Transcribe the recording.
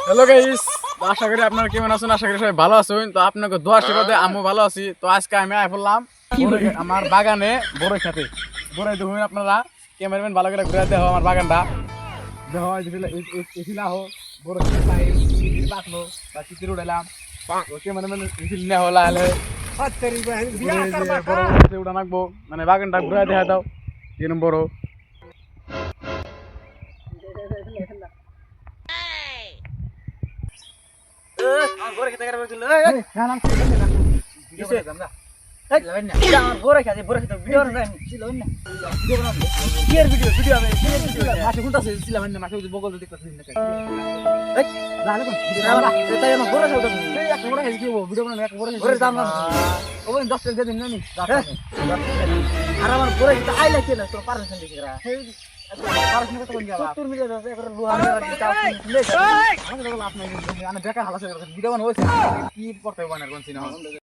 Hello guys, তো আশা করি আপনারা কেমন আছেন। আশা করি সবাই ভালো আছেন। তো আপনাকে দোয়া আশীর্বাদে আমিও ভালো আছি। তো আজকে আমি আয় পড়লাম আমার বাগানে বড়ই খেতে। বড়ই দেখুন আপনারা, ক্যামেরাম্যান ভালো করে ঘুরে দেখো আমার বাগানটা দেখো। এসিলা হোক বড় পাকলো বা চিত্র উঠাইলাম, ক্যামেরাম্যান না হলা হলে উঠা নাকবো, মানে বাগানটা ঘুরে দেখা দাও কিরম বড়। আমার বড় খেতে গেলে বলছিল এই কিসে এই লাইন না আমার বড় খেতে ভিডিও না ছিল না ভিডিও বানাবো কি এর ভিডিও আমি কি এর ভিডিও মাসে কোনটা ছিল না মাসে বগল দেখতে না এই লালে কোন ভিডিও না তাই আমার বড় খেতে এই এক বড় খেতে ভিডিও বানাবো এক বড় দাম না ওই 10 টাকা দিন না নি আর আমার বড় খেতে আই লাগে না তো পারমিশন দিছি করা পারমিশন কত কোন যাবা 70 মিনিট আছে করে লোহা আমাদের লাভ নাই। আমি বেকার হালাসে ভিডিও বানাবো কি করতে বানার কোন সিনেমা